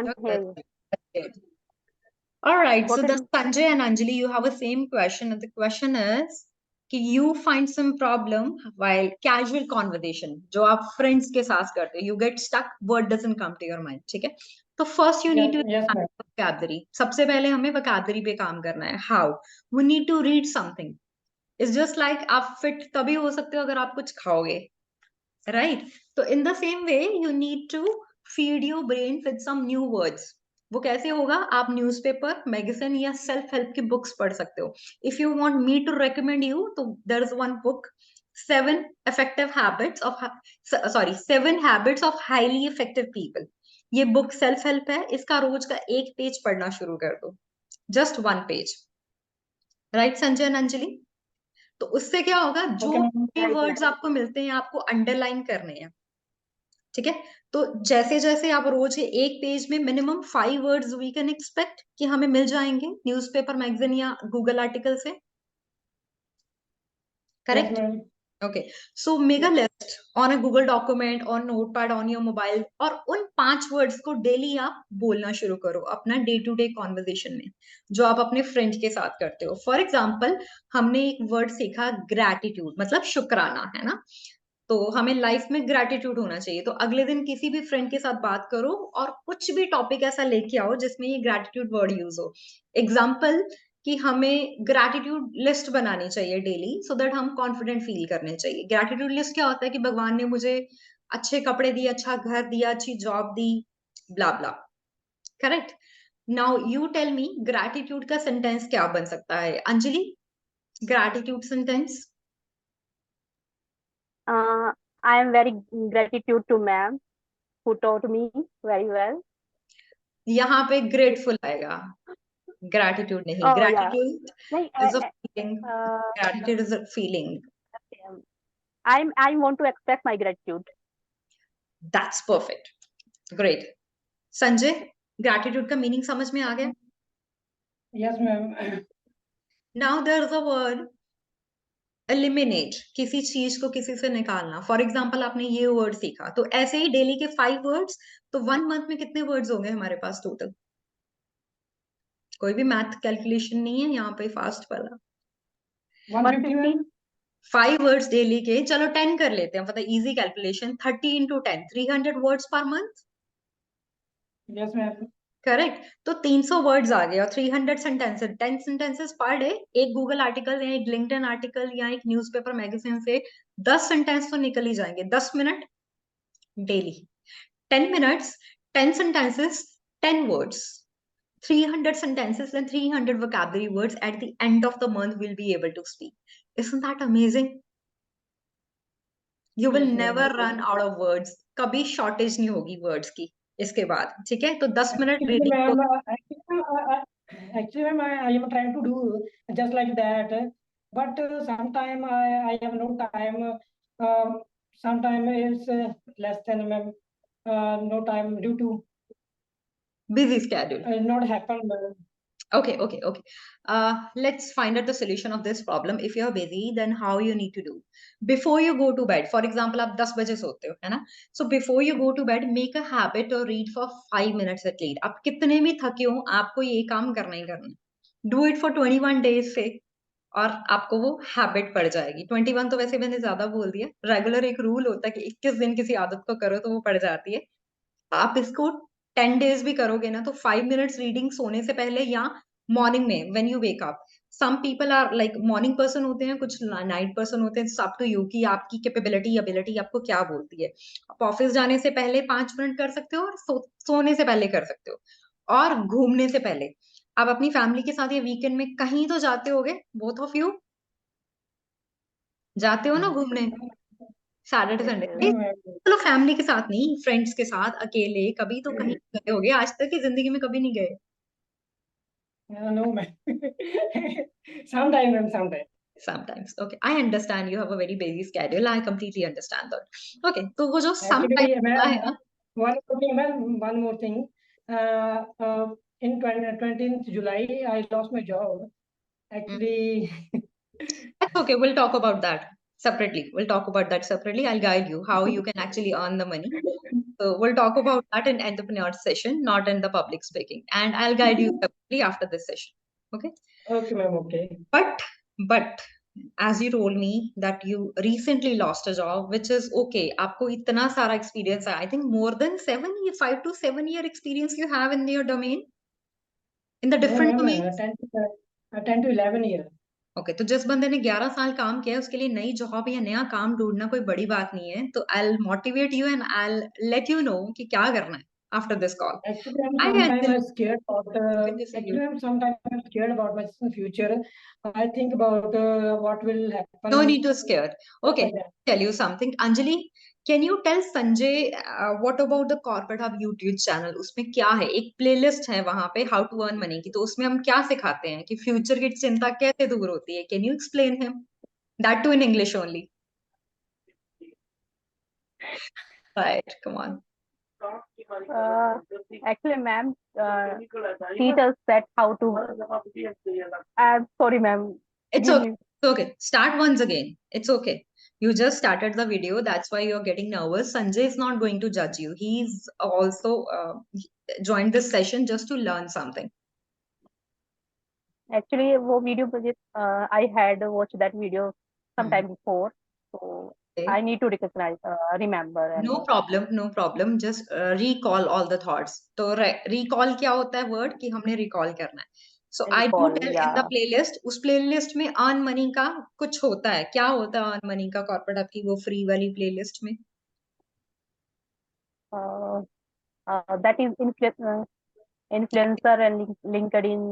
can't hear you. Good. All right. What So is the Sanjay and Anjali, you have the same question, and the question is कि you find some problem while casual conversation जो आप friends के साथ करते हो, you get stuck, word doesn't come to your mind, ठीक है? तो first you need to Yes, ma'am. vocabulary. सबसे पहले हमें vocabulary पे काम करना है. How? We need to read something. It's just like आप fit तभी हो सकते हो अगर आप कुछ खाओगे, right? तो in the same way you need to feed your brain with some new words. वो कैसे होगा? आप न्यूज़पेपर, मैगजीन या सेल्फ हेल्प की बुक्स पढ़ सकते हो. If you want me to recommend you, तो there is one book, 7 habits of highly effective people. ये बुक सेल्फ हेल्प है. इसका रोज का एक पेज पढ़ना शुरू कर दो, just 1 page. Right Sanjay and Anjali? तो उससे क्या होगा, जो Right, वर्ड्स आपको मिलते हैं आपको अंडरलाइन करने हैं, ठीक है? तो जैसे जैसे आप रोज के एक पेज में minimum 5 words we can expect कि हमें मिल जाएंगे न्यूज़पेपर, मैगजीन या गूगल आर्टिकल से. Correct? Okay. So make a list on a Google document, on notepad, on your mobile, और उन 5 वर्ड्स को डेली आप बोलना शुरू करो अपना डे टू डे कॉन्वर्जेशन में, जो आप अपने फ्रेंड के साथ करते हो. फॉर एग्जाम्पल, हमने एक वर्ड सीखा ग्रैटिट्यूड, मतलब शुक्राना, है ना? तो हमें लाइफ में ग्रैटिट्यूड होना चाहिए. तो अगले दिन किसी भी फ्रेंड के साथ बात करो और कुछ भी टॉपिक ऐसा लेके आओ जिसमें ये ग्रैटिट्यूड वर्ड यूज हो. एग्जाम्पल कि हमें ग्रैटिट्यूड लिस्ट बनानी चाहिए डेली, सो दैट हम कॉन्फिडेंट फील करने चाहिए. ग्रैटिट्यूड लिस्ट क्या होता है कि भगवान ने मुझे अच्छे कपड़े दिए, अच्छा घर दिया, अच्छी जॉब दी, blah blah. Correct? Now you tell me, gratitude का सेंटेंस क्या बन सकता है? Anjali, gratitude sentence. I am very gratitude to ma'am who taught me very well. यहाँ पे ग्रेटफुल आएगा, gratitude nahi. Oh yeah. Gratitude नहीं, is a feeling. Gratitude is a feeling. I want to express my gratitude. That's perfect. Great. Sanjay, gratitude का meaning समझ में आ गया? Yes, ma'am. Now there's a word eliminate, किसी चीज को किसी से निकालना. फॉर एग्जाम्पल आपने ये वर्ड सीखा, तो ऐसे ही डेली के 5 वर्ड्स, तो 1 मंथ में कितने वर्ड्स होंगे हमारे पास टोटल? कोई भी मैथ कैलकुलेशन नहीं है यहाँ पे, फास्ट वाला. 150, ma'am. 5 वर्ड्स डेली के, चलो 10 कर लेते हैं, मतलब easy calculation. 30 into 10, 300 words per month. Yes, ma'am. Correct? तो 300 वर्ड्स आ गए और 300 सेंटेंसेस, 10 सेंटेंसेस पर डे. एक गूगल आर्टिकल या एक लिंक्डइन आर्टिकल या एक न्यूज़पेपर मैगजीन से 10 सेंटेंस तो निकल ही जाएंगे. 10 minute daily, 10 minutes, 10 sentences, 10 words, 300 sentences and 300 vocabulary words at the end of the month we'll be able to speak. Isn't that amazing? You will Yes, ma'am. never run out of words. कभी shortage नहीं होगी words की इसके बाद, ठीक है? तो 10 minute Actually, reading ma'am, को. actually, ma'am, I am trying to do just like that, but sometime I have no time. Sometime is less than, ma'am. No time due to Busy schedule. not happen, ma'am. Okay. Let's find out the solution of this problem. If you're busy, then how you need to do. Before you go to bed, for example, आप 10 बजे सोते हो, है ना? So before you go to bed, make a habit or read for 5 minutes at least. आप कितने भी थके हो, आपको ये काम करना ही करना है. Do it for 21 days से, और आपको वो हैबिट पड़ जाएगी. 21 तो वैसे मैंने ज्यादा बोल दिया. रेगुलर एक रूल होता है कि 21 दिन किसी आदत को करो तो वो पड़ जाती है. आप इसको 10 डेज भी करोगे ना, तो 5 मिनट्स रीडिंग सोने से पहले या मॉर्निंग में when you wake up. Some people are like morning person होते हैं, कुछ नाइट पर्सन होते हैं. अप टू यू कि आपकी कैपेबिलिटी, एबिलिटी आपको क्या बोलती है. आप ऑफिस जाने से पहले 5 मिनट कर सकते हो, और सोने से पहले कर सकते हो, और घूमने से पहले. आप अपनी फैमिली के साथ या वीकेंड में कहीं तो जाते होगे, बोथ ऑफ यू जाते हो ना घूमने सैटरडे संडे. No, ma'am. चलो फैमिली के साथ नहीं, फ्रेंड्स के साथ, अकेले कभी तो कहीं गए होगे. आज तक की जिंदगी में कभी नहीं गए? No, ma'am. Sometime, ma'am, sometime. Sometimes. Okay, I understand you have a very busy schedule. I completely understand that. Okay, तो वो जो Actually, sometimes ma'am, होता है ना. one more thing. In 20th July, I lost my job. Actually, That's okay, we'll talk about that separately. We'll talk about that separately. I'll guide you how you can actually earn the money. So we'll talk about that in entrepreneur session, not in the public speaking. And I'll guide you separately after this session. Okay. Okay, ma'am. Okay. But as you told me that you recently lost a job, which is okay. आपको इतना सारा experience है. I think more than 5 to 7 year experience you have in your domain, in the No, different ma'am. domains. 10 to 11 years. Okay, तो जिस बंदे ने 11 साल काम किया है उसके लिए नई जॉब या नया काम ढूंढना कोई बड़ी बात नहीं है. तो I will motivate you and I will let you know कि क्या करना है after this call. Actually, I'm hi sometimes Anjali, scared about. good to see you. Actually, I'm sometimes scared about my future. I think about what will happen. No need to scare. Okay, like that. tell you something. Anjali, can you tell Sanjay what about the Corporate Hub YouTube channel? उसमें क्या है? एक playlist है वहां पे How to Earn Money की. तो उसमें हम क्या सिखाते हैं कि फ्यूचर की चिंता कैसे दूर होती है? Can you explain him? That too in English only. Right, come on. Actually, ma'am, teach us that how to. I'm sorry, ma'am. It's Give okay. me- It's okay. Start once again. It's okay. You just started the video. That's why you're getting nervous. Sanjay is not going to judge you. He's also joined this session just to learn something. Actually, वो video मुझे I had watched that video sometime before, so Okay. I need to recognize, remember. And No problem. No problem. Just recall all the thoughts. तो recall क्या होता है word कि हमने recall करना है. So I do recall, tell in yeah. the playlist. उस playlist में earn money का कुछ होता है. क्या होता है earn money का corporate hub की वो free वाली playlist में? That is influencer and LinkedIn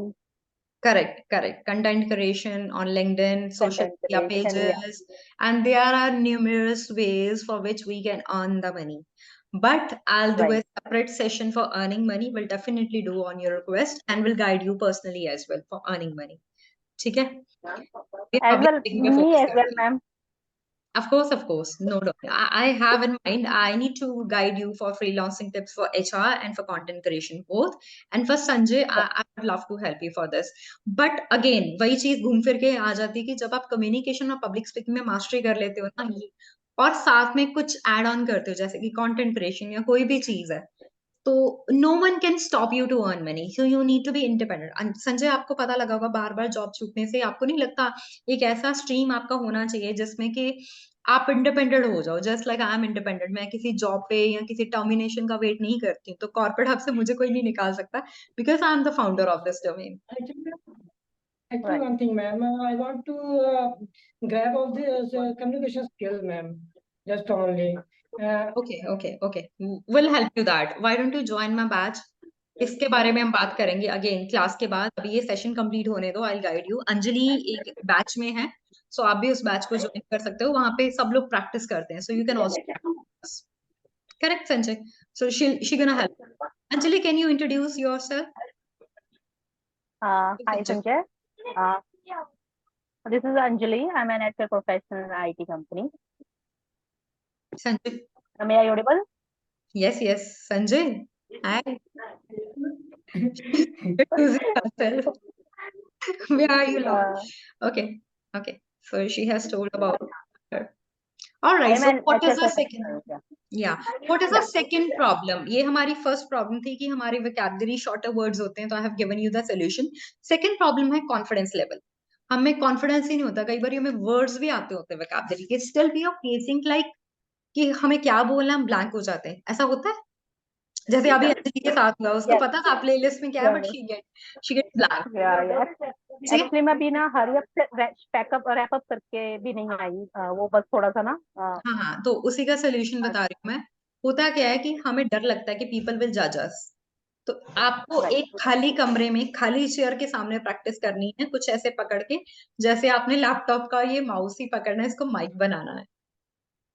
Correct, correct. Content creation on LinkedIn, social content media creation. Yeah. pages, and there are numerous ways for which we can earn the money. But I'll do a Right. separate session for earning money. We'll definitely do on your request and will guide you personally as well for earning money. ठीक है? ये As public well, speaking पे me focus as well, करते हैं. ma'am. Of course. No, no. I have in mind, I need to guide you for freelancing tips for HR and for content creation both. And for Sanjay, I would love to help you for this. But again, वही चीज घूम फिर के आ जाती है कि जब आप कम्युनिकेशन और पब्लिक स्पीकिंग में मास्टरी कर लेते हो ना, और साथ में कुछ एड ऑन करते हो जैसे कि कंटेंट क्रिएशन या कोई भी चीज है, तो no one can stop you to earn money. So you need to be independent. Sanjay, आपको पता लगा होगा बार बार जॉब छूटने से आपको नहीं लगता एक ऐसा स्ट्रीम आपका होना चाहिए जिसमें कि आप इंडिपेंडेंट हो जाओ. Just like I am independent. मैं किसी जॉब पे या किसी टर्मिनेशन का वेट नहीं करती हूँ. तो कॉर्पोरेट हब से मुझे कोई नहीं निकाल सकता because I am the founder of this domain. Actually, Right. one thing, ma'am, I want to grab of this communication skills, ma'am. Just only. Okay. We'll help you that. Why don't you join my batch? इसके बारे में हम बात करेंगे again class के बाद. अभी ये सेशन कंप्लीट होने दो. I will guide you. Anjali एक बैच में है, सो आप भी उस बैच को ज्वाइन कर सकते हो. वहां पे सब लोग प्रैक्टिस करते हैं, so you can also. Correct Sanjay? So she gonna help. Anjali, can you introduce yourself? Hi, Sanjay. Uh, this is Anjali. I'm an HR professional in IT company. Sanjay. Am I audible? Yes, Sanjay. Hi. Introducing herself. Where are you now? Okay. So she has told about her. All right. I'm So an what is HR the second? professional. Yeah. What is the second problem? ये हमारी first problem थी कि हमारे vocabulary shorter words होते हैं. तो I have given you the solution. Second problem है confidence level. हमें confidence ही नहीं होता. कई बार हमें words भी आते होते हैं vocabulary के. Still we are facing like कि हमें क्या बोलना, हम blank हो जाते हैं. ऐसा होता है? जैसे अभी अंजलि के साथ हुआ. उसको Yes. पता था प्लेलिस्ट में क्या है, but she get blank. Yeah. Actually, मैं बिना हरी अप से रैप अप करके भी नहीं आई. वो बस थोड़ा सा ना. हाँ. तो उसी का सोल्यूशन बता रही हूँ मैं. होता क्या है कि हमें डर लगता है कि पीपल विल जज अस. तो आपको एक खाली कमरे में खाली चेयर के सामने प्रैक्टिस करनी है, कुछ ऐसे पकड़ के जैसे आपने लैपटॉप का ये माउस ही पकड़ना है, इसको माइक बनाना है.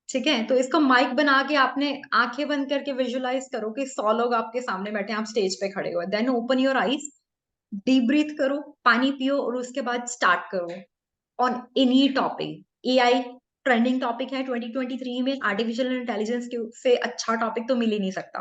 ठीक है? तो इसको माइक बना के आपने आंखें बंद करके विजुअलाइज करो कि 100 लोग आपके सामने बैठे हैं, आप स्टेज पे खड़े हो. Then open your eyes, deep breath करो, पानी पियो और उसके बाद स्टार्ट करो on any topic. AI trending topic है 2023 में. आर्टिफिशियल इंटेलिजेंस से अच्छा टॉपिक तो मिल ही नहीं सकता.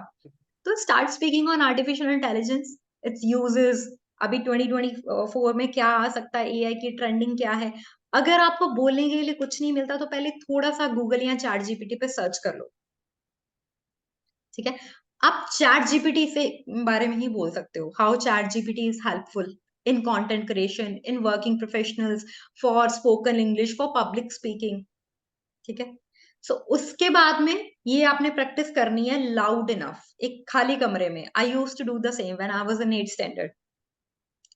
तो start speaking on artificial intelligence, it's uses. अभी 2024 में क्या आ सकता है, एआई की ट्रेंडिंग क्या है. अगर आपको बोलने के लिए कुछ नहीं मिलता तो पहले थोड़ा सा गूगल या चैट जीपीटी पे सर्च कर लो, ठीक है। आप चैट जीपीटी से बारे में ही बोल सकते हो, how chat GPT is helpful in content creation, in working professionals, for spoken English, for public speaking, ठीक है। सो उसके बाद में ये आपने प्रैक्टिस करनी है लाउड इनफ, एक खाली कमरे में। I used to do the same when I was in 8th standard.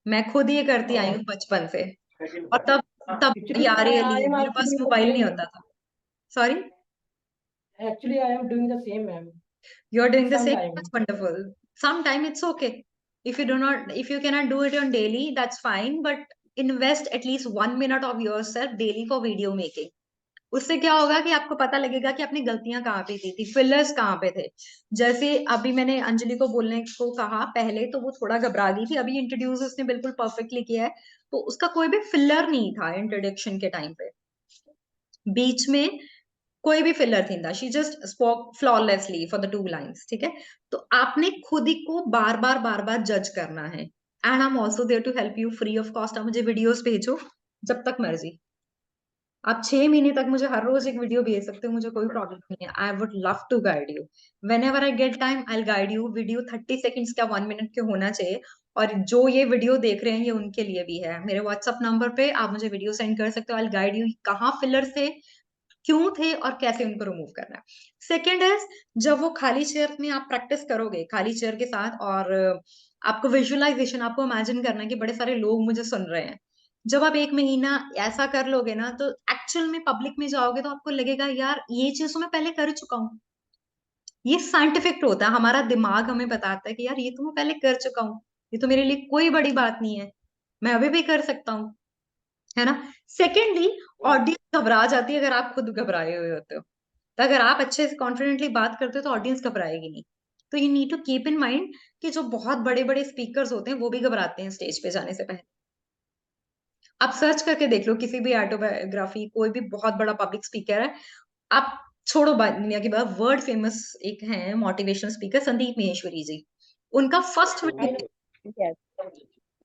मैं खुद ये करती आई हूँ बचपन से, और तब तब Actually, यार I रियली am मेरे also pass doing the mobile नहीं same. होता था। Sorry, Actually, I am doing the same, ma'am. you are doing the same. Sometime. That's wonderful. Sometime it's okay. If you cannot do it on daily, that's fine, but invest at least 1 minute of yourself daily for video making. उससे क्या होगा कि आपको पता लगेगा कि आपने गलतियां कहाँ पे की थी, फिलर्स कहाँ पे थे। जैसे अभी मैंने अंजलि को बोलने को कहा पहले, तो वो थोड़ा घबरा गई थी, अभी इंट्रोड्यूस उसने बिल्कुल परफेक्टली किया है, तो उसका कोई भी फिलर नहीं था इंट्रोडक्शन के टाइम पे, बीच में कोई भी फिलर थी था, she just spoke flawlessly for the 2 lines, ठीक है। तो आपने खुद ही को बार बार जज करना है, and I am also there to help you free of cost. आप मुझे वीडियोस भेजो जब तक मर्जी, आप 6 महीने तक मुझे हर रोज एक वीडियो भेज सकते हो, मुझे कोई प्रॉब्लम नहीं है। I would love to guide you whenever I get time, I guide you. Video 30 seconds का 1 मिनट के होना चाहिए, और जो ये वीडियो देख रहे हैं ये उनके लिए भी है। मेरे व्हाट्सअप नंबर पे आप मुझे वीडियो सेंड कर सकते हो, आई गाइड यू कहाँ फिलर थे, क्यों थे, और कैसे उनको रिमूव करना है। सेकेंड है, जब वो खाली चेयर में आप प्रैक्टिस करोगे खाली चेयर के साथ, और आपको विजुअलाइजेशन, आपको इमेजिन करना है कि बड़े सारे लोग मुझे सुन रहे हैं। जब आप 1 महीना ऐसा कर लोगे ना, तो एक्चुअल में पब्लिक में जाओगे तो आपको लगेगा यार ये चीज तो मैं पहले कर चुका हूँ। ये साइंटिफिक होता है, हमारा दिमाग हमें बताता है कि यार ये तो मैं पहले कर चुका हूँ, ये तो मेरे लिए कोई बड़ी बात नहीं है, मैं अभी भी कर सकता हूँ, है ना। सेकेंडली, ऑडियंस घबरा जाती है अगर आप खुद घबराए हुए होते हो, तो अगर आप अच्छे से कॉन्फिडेंटली बात करते हो तो ऑडियंस घबराएगी नहीं। तो you need to keep in mind कि जो बहुत बड़े बड़े स्पीकर्स होते हैं वो भी घबराते हैं स्टेज पे जाने से पहले। आप सर्च करके देख लो किसी भी ऑटोबायोग्राफी, कोई भी बहुत बड़ा पब्लिक स्पीकर है, आप छोड़ो दुनिया की बात, वर्ल्ड फेमस एक है मोटिवेशनल स्पीकर संदीप महेश्वरी जी, उनका first I video, know. Yes.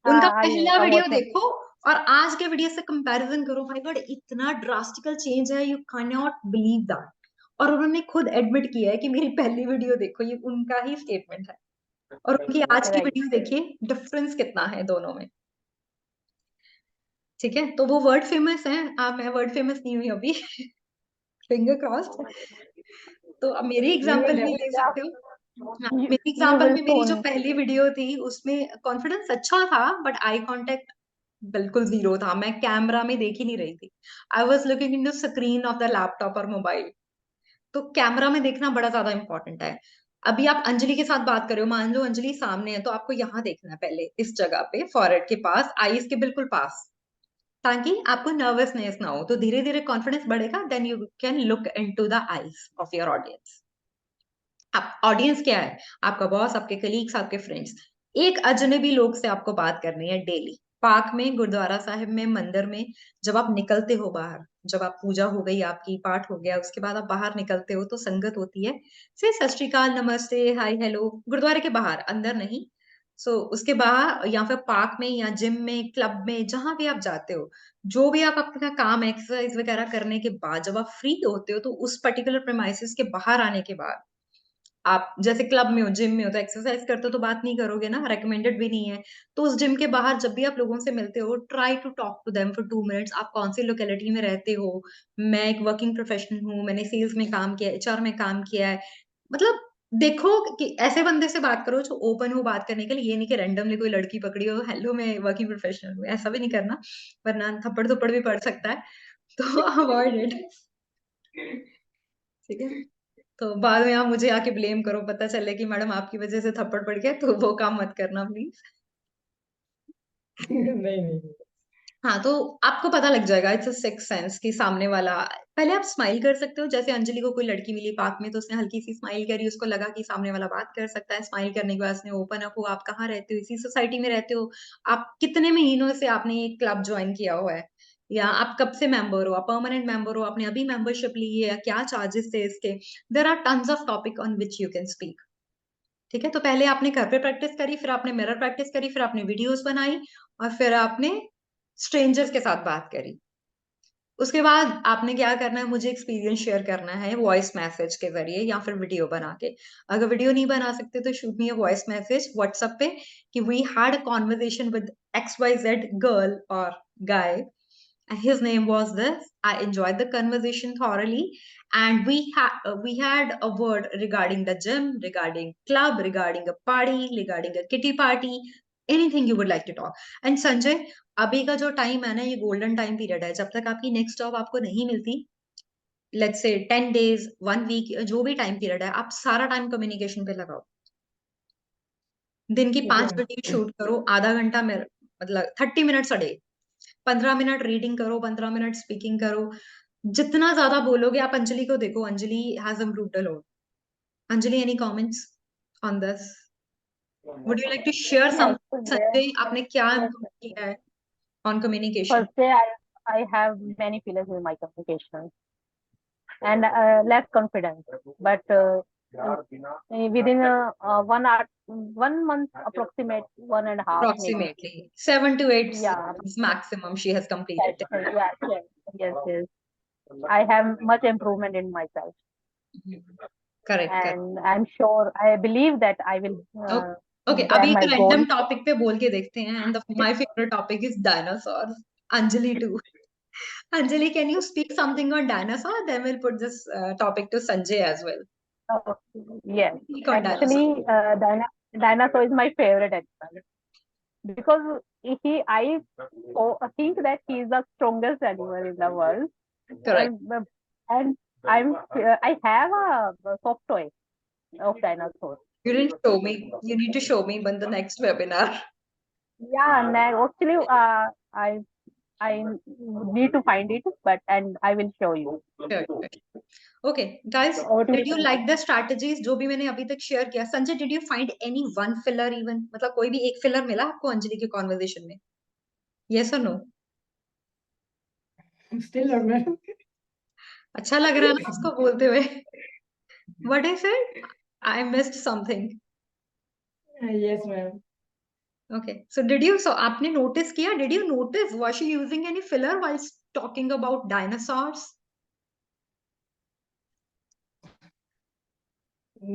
उनका I know. पहला वीडियो What देखो और आज के वीडियो से कंपैरिजन करो, भाई गॉड इतना ड्रास्टिकल चेंज है, you can not believe that. और उन्होंने खुद एडमिट किया है कि मेरी पहली वीडियो देखो, ये उनका ही स्टेटमेंट है, और उनकी आज की right. वीडियो देखिए, डिफरेंस कितना है दोनों में, ठीक है। तो वो वर्ल्ड फेमस है, मैं वर्ल्ड फेमस नहीं हुई अभी फिंगर क्रॉस्ड। तो अब मेरी We will एग्जांपल भी ले definitely. सकते हो। हाँ, मेरी You एग्जांपल will में मेरी जो soon. पहली वीडियो थी उसमें कॉन्फिडेंस अच्छा था, बट आई कांटेक्ट बिल्कुल जीरो था, मैं कैमरा में देख ही नहीं रही थी। I was looking in the screen of the laptop और मोबाइल। तो कैमरा में देखना बड़ा ज्यादा इंपॉर्टेंट है। अभी आप अंजलि के साथ बात कर रहे हो, मान लो अंजलि सामने है, तो आपको यहाँ देखना है पहले, इस जगह पे फॉरहेड के पास, आईज के बिल्कुल पास, ताकि आपको नर्वसनेस ना हो। तो धीरे धीरे कॉन्फिडेंस बढ़ेगा, then you can look into the eyes of your audience. आप ऑडियंस क्या है, आपका बॉस, आपके कलीग्स, आपके फ्रेंड्स। एक अजनबी लोग से आपको बात करनी है डेली, पार्क में, गुरुद्वारा साहिब में, मंदिर में, जब आप निकलते हो बाहर, जब आप पूजा हो गई आपकी, पाठ हो गया, उसके बाद आप बाहर निकलते हो तो संगत होती है, से सत श्री अकाल, नमस्ते, हाय, हेलो, गुरुद्वारे के बाहर, अंदर नहीं। उसके बाहर या फिर पार्क में या जिम में, क्लब में, जहां भी आप जाते हो, जो भी आप अपना काम एक्सरसाइज वगैरह करने के बाद जब आप फ्री होते हो, तो उस पर्टिकुलर प्रेमाइसिस के बाहर आने के बाद, आप जैसे क्लब में हो, जिम में हो, तो एक्सरसाइज करते हो तो बात नहीं करोगे ना, रेकमेंडेड भी नहीं है। तो उस जिम के बाहर जब भी आप लोगों से मिलते हो, try to talk to them for 2 minutes. आप कौन सी लोकेलिटी में रहते हो, मैं एक वर्किंग प्रोफेशनल हूँ, मैंने सेल्स में काम किया है, एचआर में काम किया है, मतलब देखो कि ऐसे बंदे से बात करो जो ओपन हो बात करने के लिए, ये नहीं कि रैंडमली कोई लड़की पकड़ी हो, हेलो मैं वर्किंग प्रोफेशनल हूँ, ऐसा भी नहीं करना, वरना थप्पड़ थप्पड़ भी पड़ सकता है, तो अवॉइड इट, ठीक है। तो बाद में आप मुझे आके ब्लेम करो, पता चले कि मैडम आपकी वजह से थप्पड़ पड़ गया, तो वो काम मत करना प्लीज। नहीं नहीं. हाँ, तो आपको पता लग जाएगा, इट्स अ सिक्स सेंस कि सामने वाला, पहले आप स्माइल कर सकते हो, जैसे अंजलि को कोई लड़की मिली पार्क में, तो उसने हल्की सी स्माइल करी, उसको लगा कि सामने वाला बात कर सकता है, स्माइल करने के बाद उसने ओपन अप हुआ, आप कहाँ रहते हो, इसी सोसाइटी में रहते हो, आप कितने महीनों से आपने एक क्लब ज्वाइन किया हुआ है, या आप कब से मेंबर हो, आप परमानेंट मेंबर हो, आपने अभी मेंबरशिप ली है, या क्या चार्जेस थे इसके। There are tons of topic on which you can speak, ठीक है। तो पहले आपने घर पे प्रैक्टिस करी, फिर आपने मिरर प्रैक्टिस करी, फिर आपने वीडियोस बनाई, और फिर आपने स्ट्रेंजर्स के साथ बात करी। उसके बाद आपने क्या करना है, मुझे एक्सपीरियंस शेयर करना है वॉइस मैसेज के जरिए या फिर वीडियो बना के। अगर वीडियो नहीं बना सकते तो shoot me a voice message WhatsApp पे कि we had a conversation with XYZ girl और guy. His name was this. I enjoyed the conversation thoroughly, and we had a word regarding the gym, regarding club, regarding a party, regarding a kitty party, anything you would like to talk. And Sanjay, अभी का जो time है ना, ये golden time period है। जब तक आपकी नेक्स्ट जॉब आपको नहीं मिलती, लेट्स से 10 डेज 1 वीक, जो भी टाइम पीरियड है, आप सारा टाइम कम्युनिकेशन पे लगाओ। दिन की ठीक 5 है। वीडियो शूट करो, आधा घंटा में, मतलब 30 minutes a day. 15 minute reading करो, 15 मिनट स्पीकिंग करो। जितना ज्यादा बोलोगे, आप अंजलि को देखो, Anjali has improved a lot. Anjali, any comments on this? Would you like to share Yes, something? there, Sanjay, आपने क्या yes. इम्प्रूव किया है on communication? First day, I have many feelings in my communication and less confidence. But within 1 month, approximate 1.5 maybe. Approximately 7 to 8 Yeah, is maximum she has completed. yeah, yes, yes. I have much improvement in myself, Correct, correct. and I'm sure, I believe that I will okay, grab अभी एक my random goal. Topic पे बोल के देखते हैं। And my favourite topic is dinosaur. Anjali too. Anjali, can you speak something on dinosaur? Then will put this topic to Sanjay as well. Yes, Speak on dinosaur. actually, dinosaur is my favorite animal because I think that he is the strongest animal in the world, Correct. and I have a soft toy of dinosaur. You didn't show me. You need to show me in the next webinar. Yeah, and actually, I need to find it, and I will show you. Sure, sure. Okay, guys, What do did you you like the strategies जो भी मैंने अभी तक share किया? Sanjay, did you find any one filler even? मतलब कोई भी एक फिलर मिला आपको अंजलि के कॉन्वर्जेशन में? Yes or no? Still not, ma'am. अच्छा लग रहा है ना उसको बोलते हुए? What I said? I missed something. Yes, ma'am. Okay. So आपने notice किया? Did you notice? Was she using any filler while talking about dinosaurs?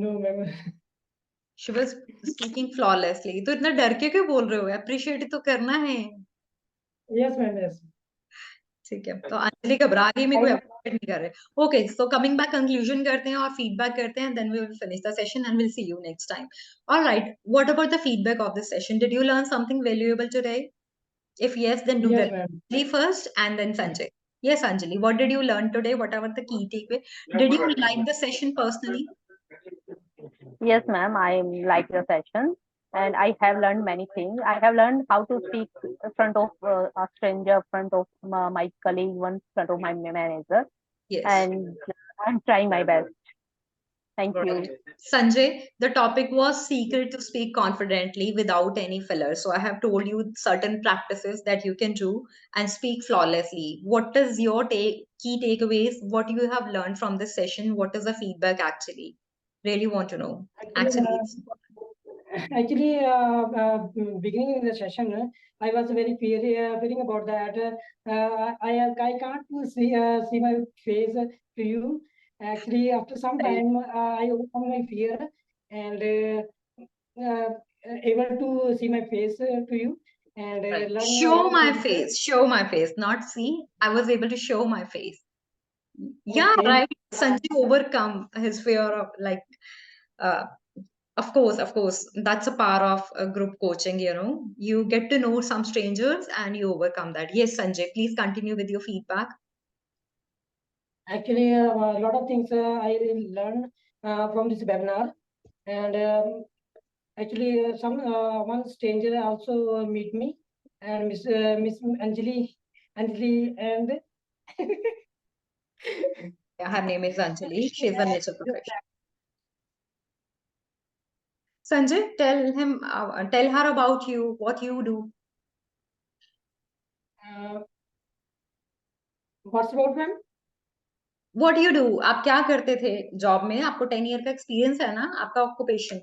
No, ma'am. She was speaking flawlessly. तो इतना डर के क्यों बोल रहे हो? Appreciate तो करना है। Yes, ma'am. Yes. ठीक है, तो अंजलि घबरा रही है, मेरे को अप्रिशिएट नहीं कर रहे। Okay, so coming back, conclusion करते हैं और फीडबैक करते हैं, then we will finish the session and will see you next time. Alright, what about the feedback of this session? Did you learn something valuable today? If yes, then do Yes, that. ma'am. Anjali first and then Sanjay. Yes, Anjali, what did you learn today? What are the key takeaway? Did you like the session personally? Yes, ma'am. I like the session, and I have learned many things. I have learned how to speak in front of a stranger, in front of my colleague, in front of my manager, Yes. and I'm trying my best. Thank you. Sanjay, the topic was secret to speak confidently without any filler. So I have told you certain practices that you can do and speak flawlessly. What is your key takeaways? What you have learned from this session? What is the feedback actually? Really want to know. Actually, Actually, beginning the session, I was very fearing about that. I can't see my face to you. Actually, after some time, I overcome my fear and able to see my face to you and right. learn a Show lot of my things. face. Show my face. Not see. I was able to show my face. Yeah, Okay. right. Sanjay overcome his fear of like uh, of course, that's a part of group coaching, you know. You get to know some strangers and you overcome that. Yes, Sanjay, please continue with your feedback. Actually, a lot of things I learned from this webinar, and actually, one stranger also meet me, and Miss Anjali, and Yeah, her name is Anjali. She's a nature professional. Sanjay, tell her about you, what you do. what's about, ma'am? What do you do? आप क्या करते थे job में? आपको 10 year का experience है ना, आपका occupation.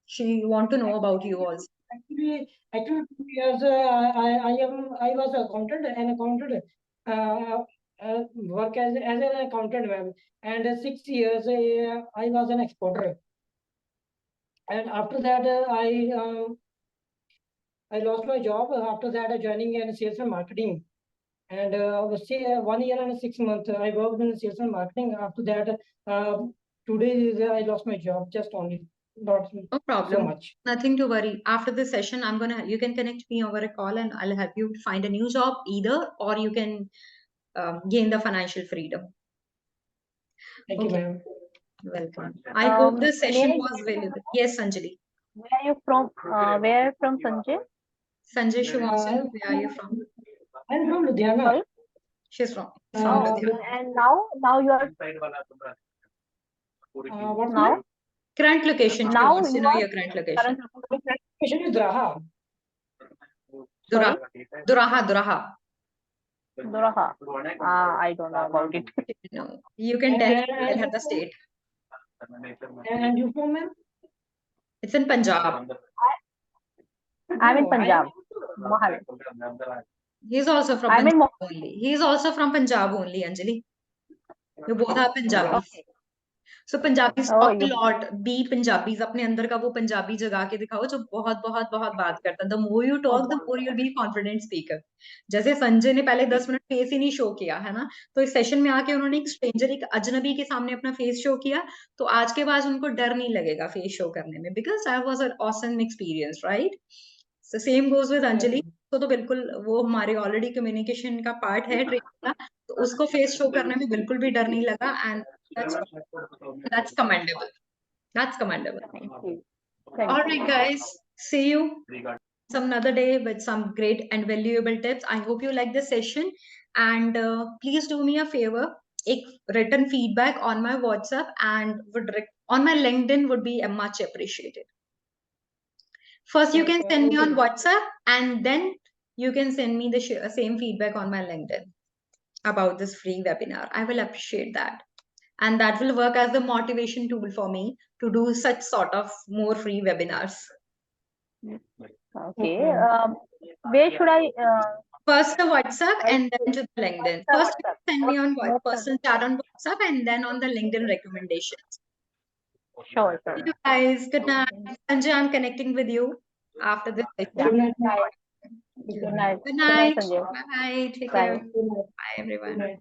She want to know about you also. Actually, 2 years I was accountant and accounted work as an accountant, ma'am. And 6 years I was an exporter. And after that, I lost my job. After that, I joining in sales and marketing. And 1 year and 6 months, I worked in sales and marketing. After that, today I lost my job. Just only, not No so problem. much. Nothing to worry. After this session, you can connect me over a call and I'll help you find a new job either, or you can gain the financial freedom. Thank you, Okay. ma'am. Welcome. I hope this session may I was valuable. Yes, Sanjali. Where are you from? Where from, Sanjay? Sanjay, she wants to know where are you from? I'm from Ludhiana. Sorry? She's from Oh, Ludhiana. and now you are What's now my Current location. She now wants to you know are your current location. current location is Raha. Duraha. Duraha. Duraha. I don't know about it. No, you can tell her the state. And you from, ma'am? It's in Punjab. I'm in No, I am Punjab, Mohali. He's also from I'm in Punjab only. He's also from Punjab only, Anjali. You both are Punjabis. Okay. So Punjabis Oh, talk a you lot. Be Punjabis. अपने अंदर का वो पंजाबी जगा के दिखाओ जो बहुत बहुत बहुत बात करता है. The more you talk, the more you'll be a confident speaker. जैसे संजय ने पहले 10 मिनट फेस ही नहीं शो किया है ना, तो इस सेशन में आके उन्होंने एक स्ट्रेंजर, एक अजनबी के सामने अपना फेस शो किया, तो आज के बाद उनको डर नहीं लगेगा फेस शो करने में, because that was an awesome experience, right? So same goes with Anjali. तो बिल्कुल वो हमारे ऑलरेडी कम्युनिकेशन का पार्ट है ट्रेनिंग का, तो उसको फेस शो करने में बिल्कुल भी डर नहीं लगा, and that's commendable. That's commendable. thank you. Thank All you. right, guys. See you some another day with some great and valuable tips. I hope you like this session, and please do me a favor. A written feedback on my WhatsApp and on my LinkedIn would be much appreciated. First, you can send me on WhatsApp, and then you can send me the same feedback on my LinkedIn about this free webinar. I will appreciate that. And that will work as the motivation tool for me to do such sort of more free webinars. Okay. Where should I? First the WhatsApp and then to the LinkedIn. First you send me on personal chat on WhatsApp and then on the LinkedIn recommendations. Sure. Thank you guys. Good night. Sanjay, I'm connecting with you after this session. Good night. Good night. Good night. Sanjay. Bye. Take Bye. care. Bye everyone.